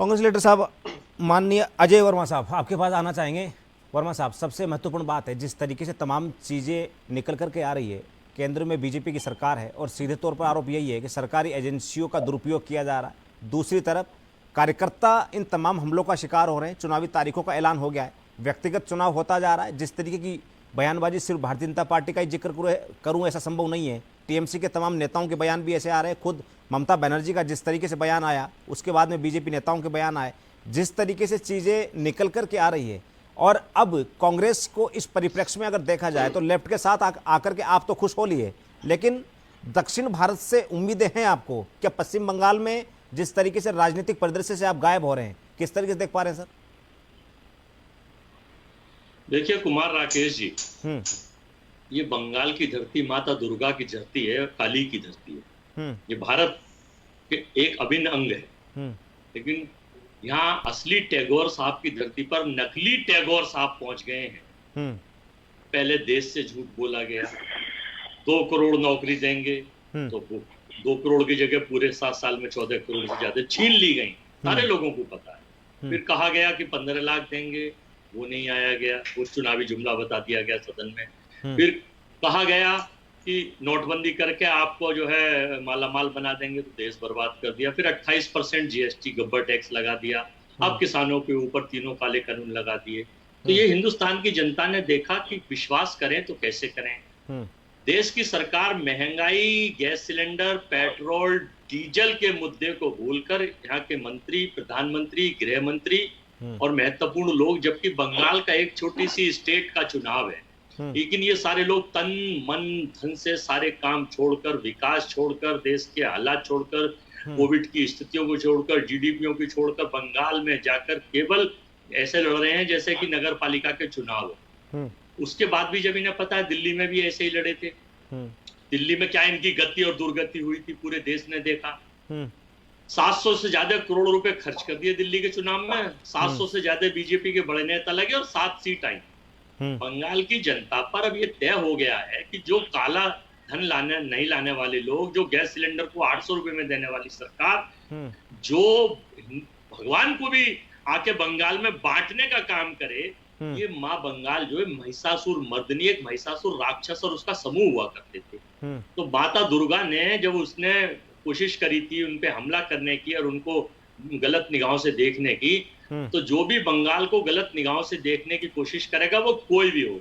Congress leader साहब, माननीय अजय वर्मा साहब, आपके पास आना चाहेंगे। वर्मा साहब, सबसे महत्वपूर्ण बात है जिस तरीके से तमाम चीज़ें निकल करके आ रही है, केंद्र में बीजेपी की सरकार है और सीधे तौर पर आरोप यही है कि सरकारी एजेंसियों का दुरुपयोग किया जा रहा है। दूसरी तरफ कार्यकर्ता इन तमाम हमलों का शिकार हो रहे हैं। चुनावी तारीखों का ऐलान हो गया है, व्यक्तिगत चुनाव होता जा रहा है। जिस तरीके की बयानबाजी सिर्फ भारतीय जनता पार्टी का ही जिक्र करूं ऐसा संभव नहीं है। टीएमसी के तमाम नेताओं के बयान भी ऐसे आ रहे हैं। खुद ममता बनर्जी का जिस तरीके से बयान आया, उसके बाद में बीजेपी नेताओं के बयान आए। जिस तरीके से चीज़ें निकल कर के आ रही है, और अब कांग्रेस को इस परिप्रेक्ष्य में अगर देखा जाए तो लेफ्ट के साथ आकर के आप तो खुश हो लिए, लेकिन दक्षिण भारत से उम्मीदें हैं आपको? क्या पश्चिम बंगाल में जिस तरीके से राजनीतिक परिदृश्य से आप गायब हो रहे हैं, किस तरीके से देख पा रहे हैं सर? देखिए कुमार राकेश जी, ये बंगाल की धरती माता दुर्गा की धरती है, काली की धरती है। ये भारत के एक अभिन्न अंग है। लेकिन यहाँ असली टैगोर साहब की धरती पर नकली टैगोर साहब पहुंच गए हैं। पहले देश से झूठ बोला गया, 2 करोड़ नौकरी देंगे, तो 2 करोड़ की जगह पूरे 7 साल में 14 करोड़ से ज्यादा छीन ली गई। सारे लोगों को पता है। फिर कहा गया कि 15 लाख देंगे, वो नहीं आया गया, वो चुनावी जुमला बता दिया गया सदन में। फिर कहा गया कि नोटबंदी करके आपको जो है मालामाल बना देंगे, तो देश बर्बाद कर दिया। फिर 28% जीएसटी गब्बर टैक्स लगा दिया। अब किसानों के ऊपर 3 काले कानून लगा दिए। तो ये हिंदुस्तान की जनता ने देखा कि विश्वास करें तो कैसे करें। देश की सरकार महंगाई, गैस सिलेंडर, पेट्रोल, डीजल के मुद्दे को भूलकर यहाँ के मंत्री, प्रधानमंत्री, गृह मंत्री और महत्वपूर्ण लोग, जबकि बंगाल का एक छोटी सी स्टेट का चुनाव है, लेकिन ये सारे लोग तन मन धन से सारे काम छोड़कर, विकास छोड़कर, देश के हालात छोड़कर, कोविड की स्थितियों को छोड़कर, जीडीपीओ की छोड़कर बंगाल में जाकर केवल ऐसे लड़ रहे हैं जैसे कि नगर पालिका के चुनाव हो। उसके बाद भी जब इन्हें पता है दिल्ली में भी ऐसे ही लड़े थे। दिल्ली में क्या इनकी गति और दुर्गति हुई थी पूरे देश ने देखा। 700 से ज्यादा करोड़ रुपए खर्च कर दिए दिल्ली के चुनाव में। 700 से ज्यादा बीजेपी के बड़े नेता लगे और 7 सीट आई। बंगाल की जनता पर अब ये तय हो गया है कि जो काला धन नहीं लाने वाले लोग, जो गैस सिलेंडर को 800 रुपए में देने वाली सरकार, जो भगवान को भी आके बंगाल में बांटने का काम करे, ये माँ बंगाल जो है महिषासुर मर्दिनी, एक महिषासुर राक्षस और उसका समूह हुआ करते थे। तो माता दुर्गा ने जब उसने कोशिश करी थी उन पे हमला करने की और उनको गलत निगाहों से देखने की, तो जो भी बंगाल को गलत निगाहों से देखने की कोशिश करेगा, वो कोई भी हो,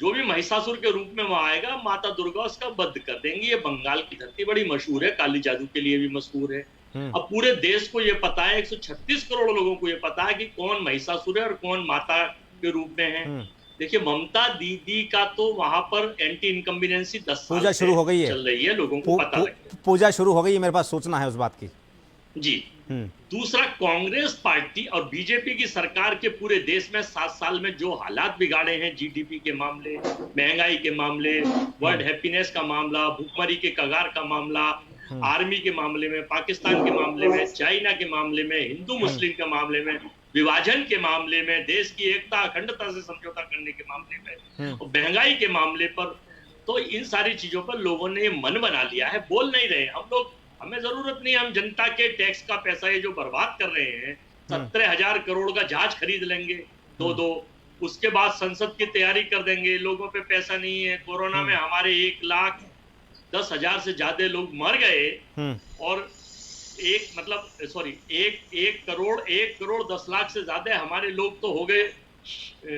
जो भी महिषासुर के रूप में वहां आएगा, माता दुर्गा उसका वध कर देंगी। ये बंगाल की धरती बड़ी मशहूर है, काली जादू के लिए भी मशहूर है। अब पूरे देश को ये पता है, 136 करोड़ लोगों को ये पता है कि कौन महिषासुर है और कौन माता के रूप में है। देखिए ममता दीदी का तो वहां पर एंटी इनकम्बिनेंसी 10 साल पूजा शुरू हो गई है, चल रही है, लोगों को पता लगे। पूजा शुरू हो गई है, मेरे पास सूचना है उस बात की जी। दूसरा, कांग्रेस पार्टी और बीजेपी की सरकार के पूरे देश में 7 साल में जो हालात बिगाड़े हैं, जीडीपी के मामले, महंगाई के मामले, वर्ल्ड हैप्पीनेस का मामला, भुखमरी के कगार का मामला, आर्मी के मामले में, पाकिस्तान के मामले में, चाइना के मामले में, हिंदू मुस्लिम के मामले में, विभाजन के मामले में, देश की एकता अखंडता से समझौता करने के मामले में और महंगाई के मामले पर, तो इन सारी चीजों पर लोगों ने मन बना लिया है, बोल नहीं रहे। हम लोग, हमें जरूरत नहीं, हम जनता के टैक्स का पैसा ये जो बर्बाद कर रहे हैं, 17,000 करोड़ का जहाज खरीद लेंगे 2-2, उसके बाद संसद की तैयारी कर देंगे। लोगों पे पैसा नहीं है। कोरोना में हमारे 1,10,000 से ज्यादा लोग मर गए और 1 करोड़ 10 लाख से ज्यादा हमारे लोग तो हो गए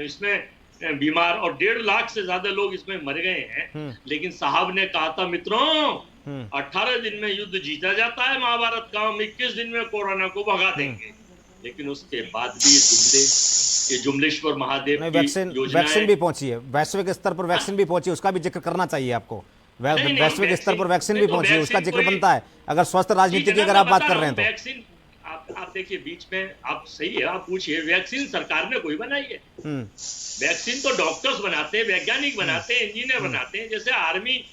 इसमें बीमार और 1.5 लाख से ज्यादा लोग इसमें मर गए हैं। लेकिन साहब ने कहा था, मित्रों 18 दिन में युद्ध जीता जाता है महाभारत का, हम 21 दिन में कोरोना को भगा देंगे। लेकिन उसके बाद भी ये जुमलेश्वर महादेव की वैक्सीन भी पहुंची है, वैश्विक स्तर पर वैक्सीन भी पहुंची, उसका भी जिक्र करना चाहिए आपको। वैश्विक स्तर पर वैक्सीन भी पहुंची है, उसका जिक्र बनता है अगर स्वस्थ राजनीति की अगर आप बात कर रहे हैं तो। वैक्सीन आप देखिए, बीच में आप सही है, आप पूछिए, वैक्सीन सरकार ने कोई बनाई है? वैक्सीन तो डॉक्टर्स बनाते हैं, वैज्ञानिक बनाते हैं, इंजीनियर बनाते हैं। जैसे आर्मी,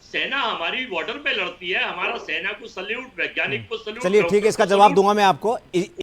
सेना हमारी बॉर्डर पे लड़ती है, हमारा सेना को सल्यूट, वैज्ञानिक को सल्यूट। चलिए ठीक है, इसका जवाब दूंगा मैं आपको।